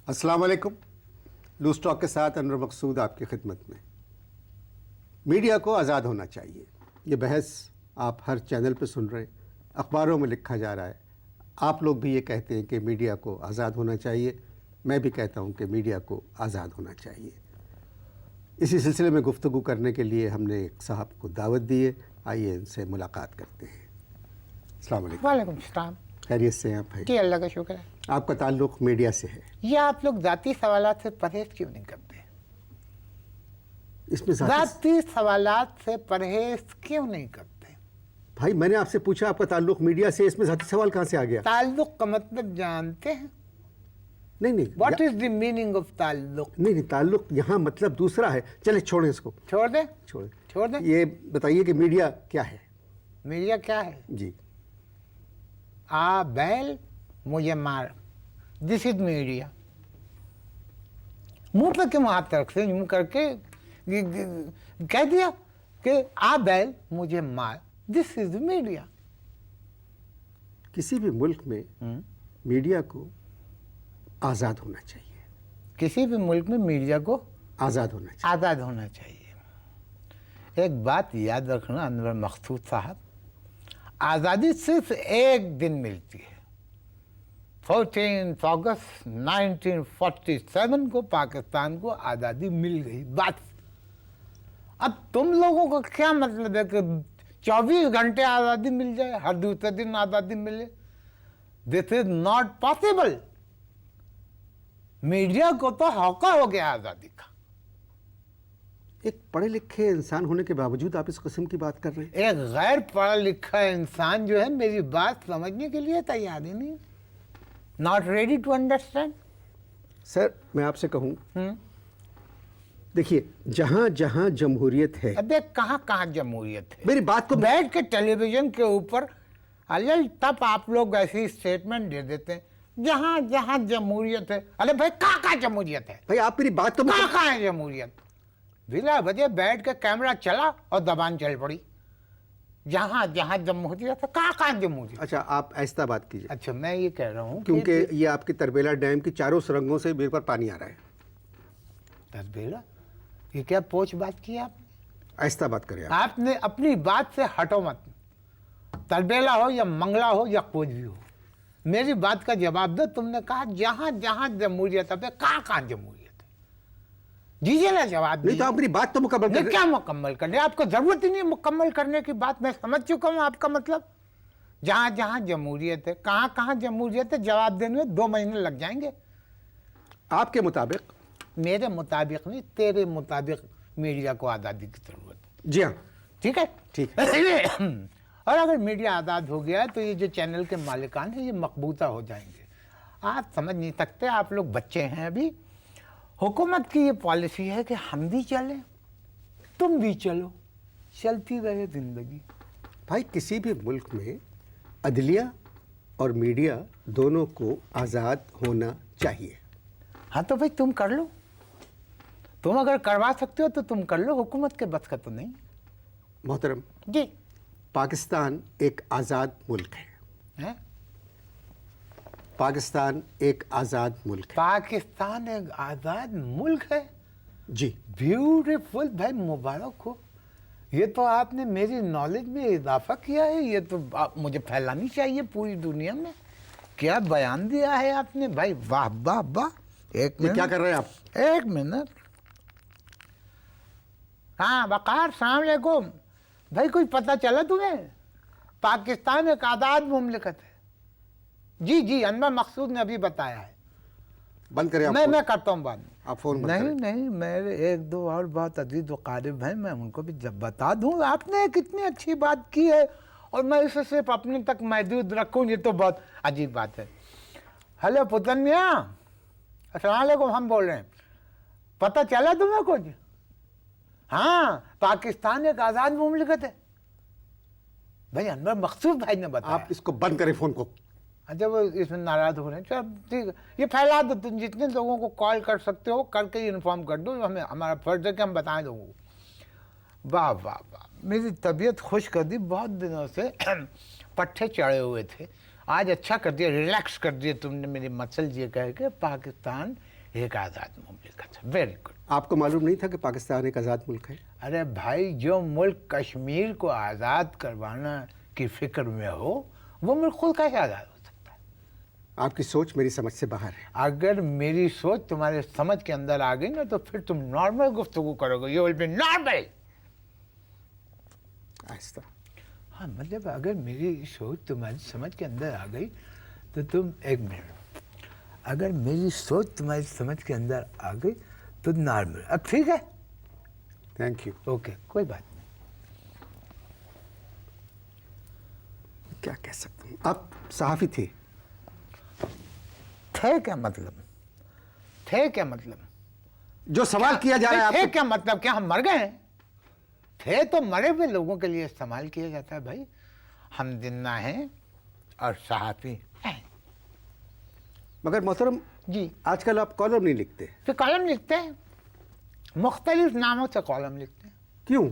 अस्सलाम वालेकुम। Loose talk के साथ अनवर मकसूद आपकी खिदमत में। मीडिया को आज़ाद होना चाहिए, ये बहस आप हर चैनल पे सुन रहे हैं, अखबारों में लिखा जा रहा है। आप लोग भी ये कहते हैं कि मीडिया को आज़ाद होना चाहिए, मैं भी कहता हूँ कि मीडिया को आज़ाद होना चाहिए। इसी सिलसिले में गुफ्तगू करने के लिए हमने एक साहब को दावत दी है, आइए इनसे मुलाकात करते हैं। अस्सलाम वालेकुम। वालेकुम सलाम। खैरियत से हैं आप भाई? जी अल्लाह का शुक्र है। आपका ताल्लुक़ मीडिया से है, ये आप लोग ज़ाती सवालात से परहेज क्यों नहीं करते? इसमें ज़ाती सवालात से परहेज क्यों नहीं करते? भाई मैंने आपसे पूछा आपका ताल्लुक़ मीडिया से, इसमें ज़ाती सवाल कहाँ से आ गया? ताल्लुक का मतलब जानते हैं? नहीं what is the meaning of ताल्लुक? नहीं ताल्लुक़ यहाँ मतलब दूसरा है। चले छोड़ें इसको, छोड़ दें? छोड़ दें। ये बताइए कि मीडिया क्या है? मीडिया क्या है? जी, आ बैल मुझे मार, दिस इज मीडिया। मुंह पे क्यों हाथ रख से यूं करके कह दिया कि आ बैल मुझे मार, दिस इज मीडिया। किसी भी मुल्क में मीडिया को आज़ाद होना चाहिए, किसी भी मुल्क में मीडिया को आज़ाद होना चाहिए। आज़ाद होना चाहिए। एक बात याद रखना अनवर मकसूद साहब, आज़ादी सिर्फ एक दिन मिलती है। 14 अगस्त 1947 को पाकिस्तान को आज़ादी मिल गई, बस। अब तुम लोगों का क्या मतलब है कि 24 घंटे आज़ादी मिल जाए, हर दूसरे दिन आज़ादी मिले? This is not possible. Media को तो हौका हो गया आज़ादी का। एक पढ़े लिखे इंसान होने के बावजूद आप इस किस्म की बात कर रहे हैं। एक गैर पढ़ा लिखा इंसान जो है मेरी बात समझने के लिए तैयार ही नहीं, not ready to understand. Sir मैं आपसे कहूँ, देखिए जहाँ जहाँ जमहूरियत है, अबे कहाँ कहाँ जमहूरियत है? मेरी बात को बैठ के टेलीविजन के ऊपर अल तब आप लोग ऐसी स्टेटमेंट दे देते हैं जहाँ जहाँ जमहूरियत है। अरे भाई कहाँ कहाँ जमहूरियत है? भाई आप मेरी बात तो कहाँ कहाँ है जमहूरियत? बिला वजह बैठ के कैमरा चला और दबान चल पड़ी। जहाँ जहाँ जमहूरियत है, कहाँ कहाँ जमहूरियत? अच्छा आप ऐसा बात कीजिए। अच्छा मैं ये कह रहा हूँ क्योंकि ये आपकी तरबेला डैम की चारों सुरंगों से मेरे पर पानी आ रहा है। तरबेला, ये क्या पोच बात की आपने? ऐसा बात करें आप। आपने अपनी बात से हटो मत। तरबेला हो या मंगला हो या कुछ भी हो, मेरी बात का जवाब दो। तुमने कहा जहां जहां जमहूरियत है, कहाँ कहाँ जमहूरियत है? दीजिए ना जवाब। नहीं तो आप मेरी बात तो मुकम्मल नहीं, क्या मुकम्मल करने? आपको जरूरत ही नहीं मुकम्मल करने की बात, मैं समझ चुका हूँ आपका मतलब। जहां जहां जमहूरियत है, कहाँ कहाँ जमहूरियत है, जवाब देने में 2 महीने लग जाएंगे। आपके मुताबिक? मेरे मुताबिक नहीं, तेरे मुताबिक मीडिया को आज़ादी की जरूरत है। जी हाँ, ठीक है, ठीक है। और अगर मीडिया आज़ाद हो गया तो ये जो चैनल के मालिकान हैं ये मकबूजा हो जाएंगे। आप समझ नहीं सकते, आप लोग बच्चे हैं अभी। हुकूमत की ये पॉलिसी है कि हम भी चलें तुम भी चलो, चलती रहे जिंदगी। भाई किसी भी मुल्क में अदलिया और मीडिया दोनों को आज़ाद होना चाहिए। हाँ तो भाई तुम कर लो, तुम अगर करवा सकते हो तो तुम कर लो, हुकूमत के बस का तो नहीं। मोहतरम जी, पाकिस्तान एक आज़ाद मुल्क है। पाकिस्तान एक आज़ाद मुल्क है। पाकिस्तान एक आज़ाद मुल्क है? जी, ब्यूटीफुल भाई, मुबारक हो। ये तो आपने मेरी नॉलेज में इजाफा किया है। ये तो मुझे फैलानी चाहिए पूरी दुनिया में। क्या बयान दिया है आपने भाई, वाह वाह वाह। एक मिनट, क्या कर रहे हैं आप? एक मिनट। हाँ वकार, सलाम अलैकुम भाई। कुछ पता चला तुम्हें? पाकिस्तान एक आज़ाद मुमलिकत है। जी जी, अनवर मकसूद ने अभी बताया है। बंद करें आप। मैं करता हूँ बात। आप फोन बंद नहीं करें। नहीं, मेरे 1-2 और बहुत अजीज वकारिब हैं, मैं उनको भी जब बता दूँ। आपने कितनी अच्छी बात की है और मैं इसे सिर्फ अपने तक महदूद रखूँ, ये तो बहुत अजीब बात है। हेलो पुतन मियाँ, अस्सलाम वालेकुम, हम बोल रहे हैं। पता चला तुम्हें कुछ? हाँ, पाकिस्तान एक आज़ाद मुमलिकत है भाई, अनवर मकसूद भाई ने बताया। आप इसको बंद करें फोन को। अच्छा वो इसमें नाराज हो रहे हैं, चलो ठीक है, ये फैला दो। तुम जितने लोगों को कॉल कर सकते हो करके इन्फॉर्म कर दो, हमें हमारा फर्ज है कि हम बताएं लोगों को। वाह वाह वाह, मेरी तबीयत खुश कर दी। बहुत दिनों से पट्टे चढ़े हुए थे, آج اچھا کر دیا, ریلیکس کر دیا تم نے میری مسل یہ کہہ کے پاکستان ایک آزاد مملکت ہے. Very good. آپ کو معلوم نہیں تھا کہ پاکستان ایک آزاد ملک ہے؟ ارے بھائی, جو ملک کشمیر کو آزاد کروانا کی فکر میں ہو وہ ملک خود کیسے آزاد ہو سکتا ہے؟ آپ کی سوچ میری سمجھ سے باہر ہے. اگر میری سوچ تمہارے سمجھ کے اندر آ گئی نا تو پھر تم نارمل گفتگو کرو گے. You will be normal. آہستہ. ہاں مطلب اگر میری سوچ تمہاری سمجھ کے اندر آ گئی تو تم, ایک منٹ, اگر میری سوچ تمہاری سمجھ کے اندر آ گئی تو نارمل. اب ٹھیک ہے, تھینک یو. اوکے, کوئی بات نہیں. کیا کہہ سکتا ہوں, آپ صحافی تھے. تھے کیا مطلب؟ تھے کیا مطلب؟ جو سوال کیا جا رہا ہے آپ تھے کو, کیا مطلب؟ کیا ہم مر گئے ہیں؟ تھے تو مرے ہوئے لوگوں کے لیے استعمال کیا جاتا ہے بھائی. ہم زندہ ہیں اور صحافی ہیں. مگر محترم جی, آج کل آپ کالم نہیں لکھتے. پھر کالم لکھتے ہیں, مختلف ناموں سے کالم لکھتے ہیں. کیوں؟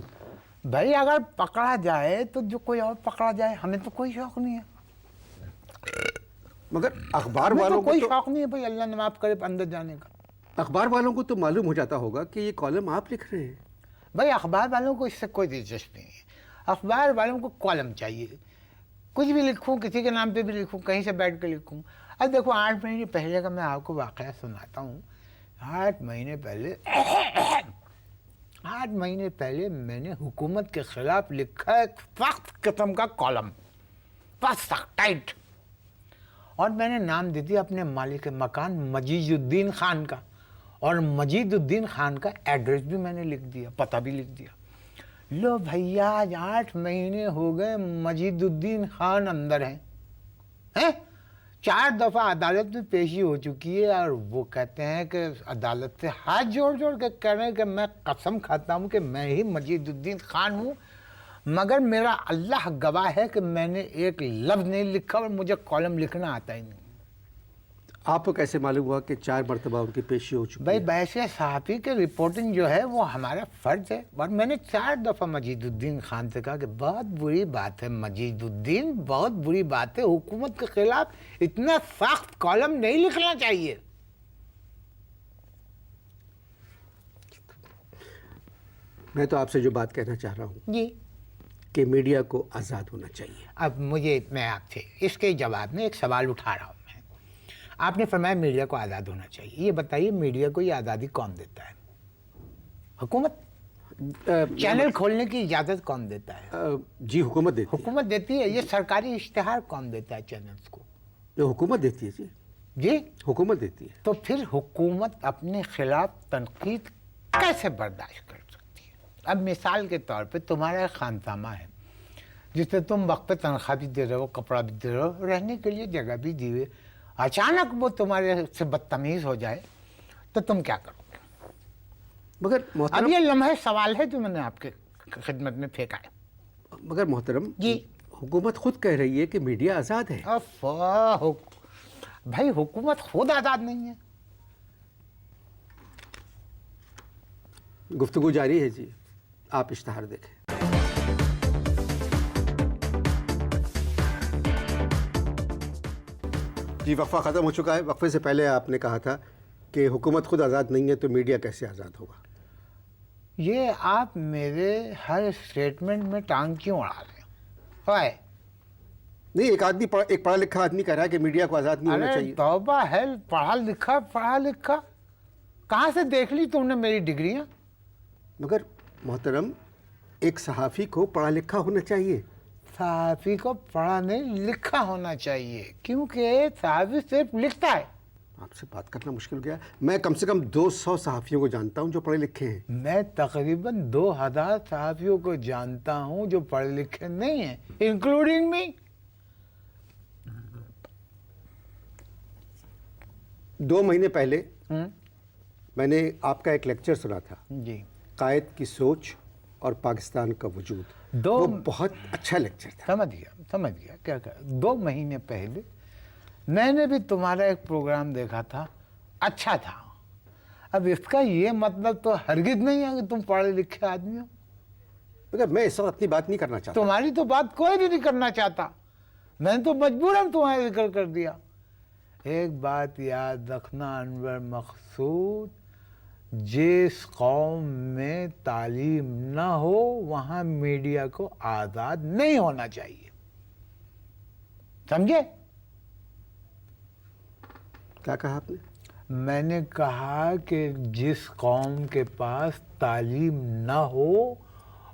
بھائی اگر پکڑا جائے تو جو کوئی اور پکڑا جائے, ہمیں تو کوئی شوق نہیں ہے. مگر اخبار ہمیں تو والوں کو کوئی تو شوق نہیں ہے بھائی, اللہ نے معاف کرے, اندر جانے کا. اخبار والوں کو تو معلوم ہو جاتا ہوگا کہ یہ کالم آپ لکھ رہے ہیں. بھائی اخبار والوں کو اس سے کوئی دلچسپی نہیں ہے. اخبار والوں کو کالم چاہیے. کچھ بھی لکھوں, کسی کے نام پہ بھی لکھوں, کہیں سے بیٹھ کے لکھوں. اب دیکھو 8 مہینے پہلے کا میں آپ کو واقعہ سناتا ہوں. 8 مہینے پہلے میں نے حکومت کے خلاف لکھا ایک سخت قسم کا کالم, بس سخت ٹائٹ, اور میں نے نام دے دیا اپنے مالک مکان مجید الدین خان کا, اور مجید الدین خان کا ایڈریس بھی میں نے لکھ دیا, پتہ بھی لکھ دیا. لو بھیا, آج 8 مہینے ہو گئے مجید الدین خان اندر ہیں. 4 دفعہ عدالت میں پیشی ہو چکی ہے, اور وہ کہتے ہیں کہ عدالت سے ہاتھ جوڑ کے کہہ رہے ہیں کہ میں قسم کھاتا ہوں کہ میں ہی مجید الدین خان ہوں, مگر میرا اللہ گواہ ہے کہ میں نے ایک لفظ نہیں لکھا اور مجھے کالم لکھنا آتا ہی نہیں. آپ کو کیسے معلوم ہوا کہ 4 مرتبہ ان کی پیشی ہو چکی بھائی ہے؟ بحث صحافی کے رپورٹنگ جو ہے وہ ہمارا فرض ہے, اور میں نے 4 دفعہ مجید الدین خان سے کہا کہ بہت بری بات ہے مجید الدین, بہت بری بات ہے, حکومت کے خلاف اتنا سخت کالم نہیں لکھنا چاہیے. میں تو آپ سے جو بات کہنا چاہ رہا ہوں جی, کہ میڈیا کو آزاد ہونا چاہیے. اب میں آپ سے اس کے جواب میں ایک سوال اٹھا رہا ہوں. آپ نے فرمایا میڈیا کو آزاد ہونا چاہیے. یہ بتائیے میڈیا کو یہ آزادی کون دیتا ہے؟ حکومت. چینل کھولنے کی اجازت کون دیتا ہے؟ جی حکومت دیتی ہے. حکومت دیتی ہے. یہ سرکاری اشتہار کون دیتا ہے چینلز کو؟ یہ حکومت دیتی ہے. جی جی, حکومت دیتی ہے. تو پھر حکومت اپنے خلاف تنقید کیسے برداشت کر سکتی ہے؟ اب مثال کے طور پہ تمہارا ایک خانسامہ ہے جس میں تم وقت پہ تنخواہ بھی دے رہے ہو, کپڑا بھی دے رہے ہو, رہنے کے لیے جگہ بھی دی ہوئی. اچانک وہ تمہارے سے بدتمیز ہو جائے تو تم کیا کرو گے؟ مگر اب محترم, یہ لمحے سوال ہے جو میں نے آپ کے خدمت میں پھینکا ہے. مگر محترم جی, حکومت خود کہہ رہی ہے کہ میڈیا آزاد ہے. بھائی حکومت خود آزاد نہیں ہے. گفتگو جاری ہے. جی آپ اشتہار دیکھیں. جی وقفہ ختم ہو چکا ہے. وقفے سے پہلے آپ نے کہا تھا کہ حکومت خود آزاد نہیں ہے تو میڈیا کیسے آزاد ہوگا؟ یہ آپ میرے ہر اسٹیٹمنٹ میں ٹانگ کیوں اڑا رہے ہیں؟ نہیں, ایک پڑھا لکھا آدمی کہہ رہا ہے کہ میڈیا کو آزاد نہیں ہونا چاہیے. توبہ ہے, پڑھا لکھا کہاں سے دیکھ لی تم نے میری ڈگریاں؟ مگر محترم ایک صحافی کو پڑھا لکھا ہونا چاہیے. صحافی کو پڑھا نہیں لکھا ہونا چاہیے, کیونکہ صحافی صرف لکھتا ہے. آپ سے بات کرنا مشکل ہو گیا. میں کم سے کم 200 صحافیوں کو جانتا ہوں جو پڑھے لکھے ہیں. میں تقریباً 2000 صحافیوں کو جانتا ہوں جو پڑھے لکھے نہیں ہیں, انکلوڈنگ می. 2 مہینے پہلے میں نے آپ کا ایک لیکچر سنا تھا, جی, قائد کی سوچ اور پاکستان کا وجود. وہ بہت اچھا لیکچر تھا. سمجھ گیا کیا 2 مہینے پہلے میں نے بھی تمہارا ایک پروگرام دیکھا تھا, اچھا تھا. اب اس کا یہ مطلب تو ہرگز نہیں ہے کہ تم پڑھے لکھے آدمی ہو. مگر میں اس وقت اپنی بات نہیں کرنا چاہتا. تمہاری تو بات کوئی بھی نہیں کرنا چاہتا. मैंने तो मजबूरन तुम्हारा जिक्र कर दिया। एक बात याद रखना अनवर मकसूद, जिस कौम में तालीम ना हो वहां मीडिया को आज़ाद नहीं होना चाहिए, समझे? क्या कहा आपने? मैंने कहा कि जिस कौम के पास तालीम ना हो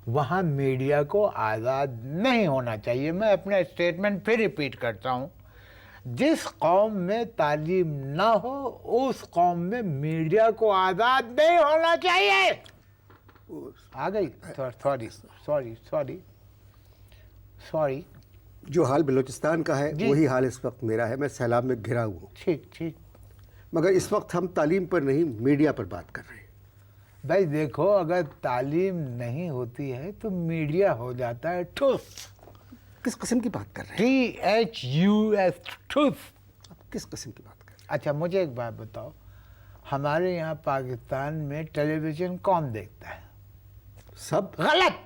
वहाँ मीडिया को आज़ाद नहीं होना चाहिए। मैं अपना स्टेटमेंट फिर रिपीट करता हूँ, जिस कौम में तालीम ना हो उस कौम में मीडिया को आज़ाद नहीं होना चाहिए। आ गई? Sorry sorry sorry sorry. जो हाल बलूचिस्तान का है जी। वही हाल इस वक्त मेरा है। मैं सैलाब में घिरा हुआ हूँ, ठीक ठीक। मगर इस वक्त हम तालीम पर नहीं मीडिया पर बात कर रहे हैं। भाई देखो, अगर तालीम नहीं होती है तो मीडिया हो जाता है ठुस। किस किस्म की बात कर रहे हैं? THUS, ठुस। आप किस किस्म की बात कर रहे अच्छा मुझे एक बात बताओ, हमारे यहाँ पाकिस्तान में टेलीविज़न कौन देखता है? हैं? सब गलत।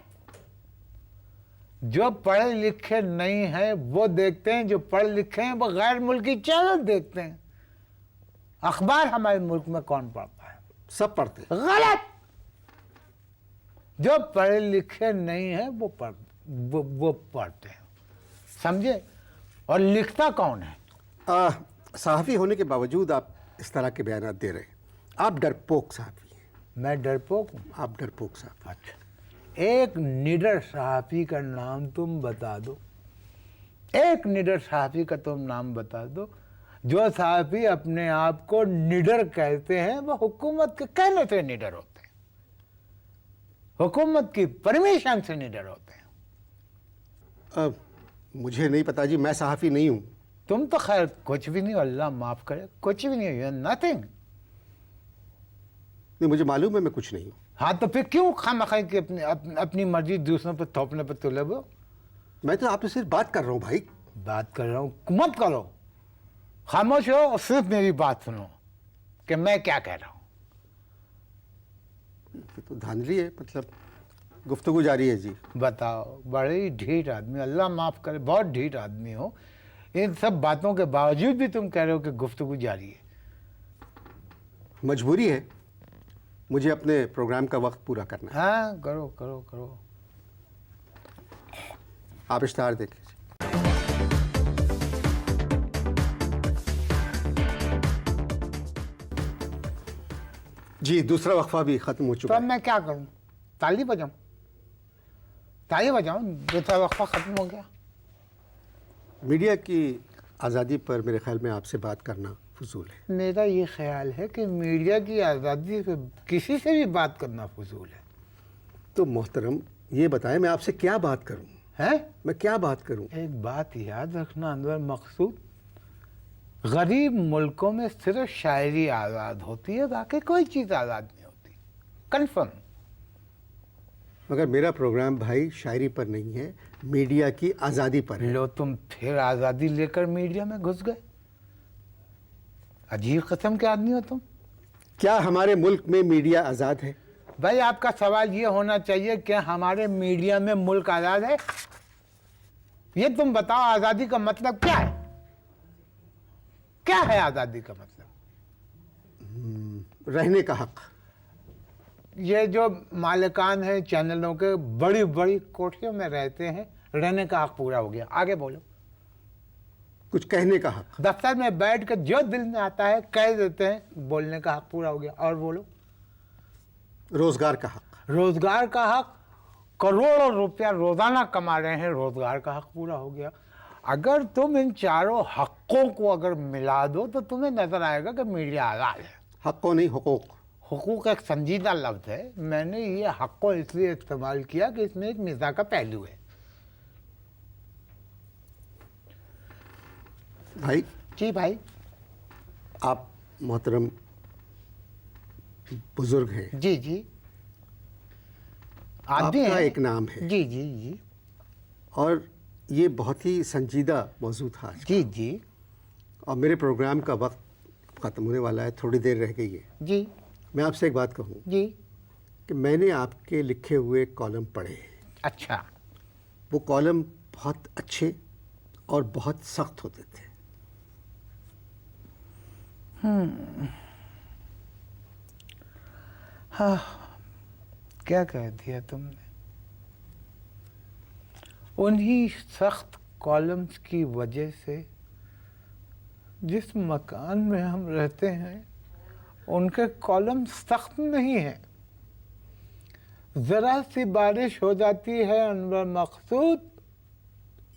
जो पढ़े लिखे नहीं हैं वो देखते हैं, जो पढ़े लिखे हैं वो गैर मुल्की चैनल देखते हैं। अखबार हमारे मुल्क में कौन पढ़ता है? सब पढ़ते हैं। गलत। जो पढ़े लिखे नहीं हैं वो पढ़ते हैं, समझे? और लिखता कौन है? सहाफ़ी होने के बावजूद आप इस तरह के बयान दे रहे हैं। आप डरपोक सहाफ़ी हैं। मैं डरपोक हूँ? आप डरपोक सहाफ़ी। अच्छा, एक निडर सहाफ़ी का नाम तुम बता दो, एक निडर सहाफ़ी का तुम नाम बता दो। जो सहाफ़ी अपने आप को निडर कहते हैं वो हुकूमत के कहने से निडर होते हैं, हुकूमत की परमिशन से निडर होते हैं। मुझे नहीं पता जी, मैं सहाफ़ी नहीं हूँ। तुम तो खैर कुछ भी नहीं, अल्लाह माफ़ करे, कुछ भी नहीं, यू नथिंग। नहीं, मुझे मालूम है मैं कुछ नहीं हूँ। हाँ तो फिर क्यों खामखा की अपनी मर्जी दूसरों पर थोपने पर तुले वो? मैं तो आपसे सिर्फ बात कर रहा हूँ भाई। बात कर रहा हूँ, मत करो, खामोश हो और सिर्फ मेरी बात सुनो कि मैं क्या कह रहा हूँ। ये तो धांधली है, मतलब गुफ्तगू जारी है जी। बताओ, बड़ी ढीठ आदमी, अल्लाह माफ़ करे, बहुत ढीठ आदमी हो। इन सब बातों के बावजूद भी तुम कह रहे हो कि गुफ्तगू जारी है। मजबूरी है, मुझे अपने प्रोग्राम का वक्त पूरा करना है। हाँ करो करो करो। आप इश्तहार देख लीजिए। जी, दूसरा वक्फा भी ख़त्म हो तो चुका अब है। मैं क्या करूँ? ताली बजाऊँ? ताली बजाऊँ? दूसरा वक्फा ख़त्म हो गया। मीडिया की आज़ादी पर मेरे ख्याल में आपसे बात करना फजूल है। मेरा ये ख्याल है कि मीडिया की आज़ादी पे किसी से भी बात करना फजूल है। तो मोहतरम ये बताएं मैं आपसे क्या बात करूं? हैं? मैं क्या बात करूं? एक बात याद रखना अनवर मकसूद, गरीब मुल्कों में सिर्फ शायरी आज़ाद होती है, बाकी कोई चीज़ आज़ाद नहीं होती। कन्फर्म। मगर मेरा प्रोग्राम भाई शायरी पर नहीं है, मीडिया की आज़ादी पर है। लो तुम फिर आज़ादी लेकर मीडिया में घुस गए। अजीब किस्म के आदमी हो तुम। क्या हमारे मुल्क में मीडिया आज़ाद है? भाई आपका सवाल ये होना चाहिए कि हमारे मीडिया में मुल्क आज़ाद है? ये तुम बताओ, आज़ादी का मतलब क्या है? क्या है आज़ादी का मतलब? रहने का हक। ये जो मालिकान है चैनलों के, बड़ी बड़ी कोठरियों में रहते हैं, रहने का हक पूरा हो गया। आगे बोलो। कुछ कहने का हक। दफ्तर में बैठ कर जो दिल में आता है कह देते हैं, बोलने का हक पूरा हो गया। और बोलो। रोज़गार का हक। रोज़गार का हक, करोड़ों रुपया रोज़ाना कमा रहे हैं, रोज़गार का हक पूरा हो गया। अगर तुम इन चारों हकों को अगर मिला दो तो तुम्हें नज़र आएगा कि मीडिया आज़ाद है। हक़ों नहीं, हुकूक। हुकूक एक संजीदा लफ्ज़ है, मैंने ये हकों इसलिए इस्तेमाल किया कि इसमें एक मिज़ाह का पहलू है। भाई जी भाई। आप मोहतरम बुजुर्ग हैं, जी जी। आदमी आपका है। एक नाम है जी जी जी और ये बहुत ही संजीदा मौजू था आज। जी जी और मेरे प्रोग्राम का वक्त ख़त्म होने वाला है, थोड़ी देर रह गई है। जी मैं आपसे एक बात कहूँ जी। कि मैंने आपके लिखे हुए कॉलम पढ़े हैं। अच्छा। वो कॉलम बहुत अच्छे اور بہت سخت ہوتے تھے. ہاں کیا کہہ دیا تم نے. انہی سخت کالمز کی وجہ سے جس مکان میں ہم رہتے ہیں ان کے کالم سخت نہیں ہیں. ذرا سی بارش ہو جاتی ہے انور مقصود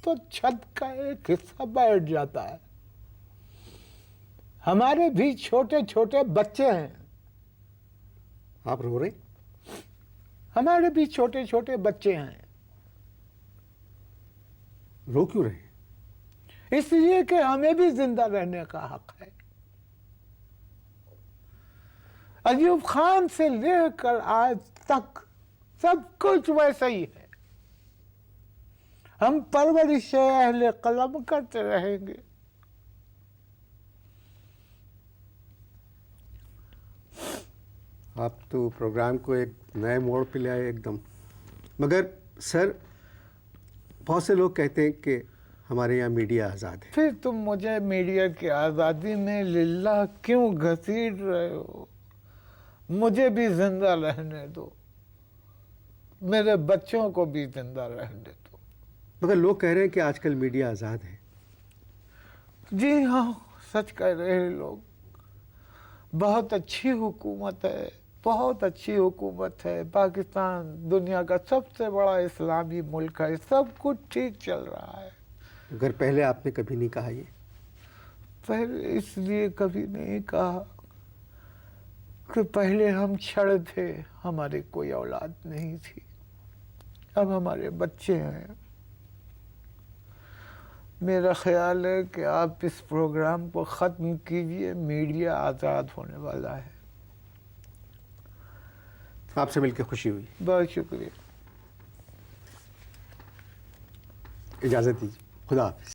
تو چھت کا ایک حصہ بیٹھ جاتا ہے. ہمارے بھی چھوٹے چھوٹے بچے ہیں. آپ رو رہے؟ ہمارے بھی چھوٹے چھوٹے بچے ہیں. رو کیوں رہے؟ اس لیے کہ ہمیں بھی زندہ رہنے کا حق ہے. ایوب خان سے لے کر آج تک سب کچھ ویسا ہی ہے. ہم پرورش اہل قلم کرتے رہیں گے. آپ تو پروگرام کو ایک نئے موڑ پہ لے آئے ایک دم. مگر سر بہت سے لوگ کہتے ہیں کہ ہمارے یہاں میڈیا آزاد ہے. پھر تم مجھے میڈیا کی آزادی میں للہ کیوں گھسیٹ رہے ہو؟ مجھے بھی زندہ رہنے دو. میرے بچوں کو بھی زندہ رہنے دو. مگر لوگ کہہ رہے ہیں کہ آج کل میڈیا آزاد ہے. جی ہاں سچ کہہ رہے ہیں لوگ. بہت اچھی حکومت ہے. بہت اچھی حکومت ہے. پاکستان دنیا کا سب سے بڑا اسلامی ملک ہے. سب کچھ ٹھیک چل رہا ہے. مگر پہلے آپ نے کبھی نہیں کہا یہ. پہلے اس لیے کبھی نہیں کہا کہ پہلے ہم چھڑ تھے. ہماری کوئی اولاد نہیں تھی. اب ہمارے بچے ہیں. میرا خیال ہے کہ آپ اس پروگرام کو ختم کیجئے. میڈیا آزاد ہونے والا ہے. آپ سے مل کے خوشی ہوئی. بہت شکریہ. اجازت دیجیے. خدا حافظ.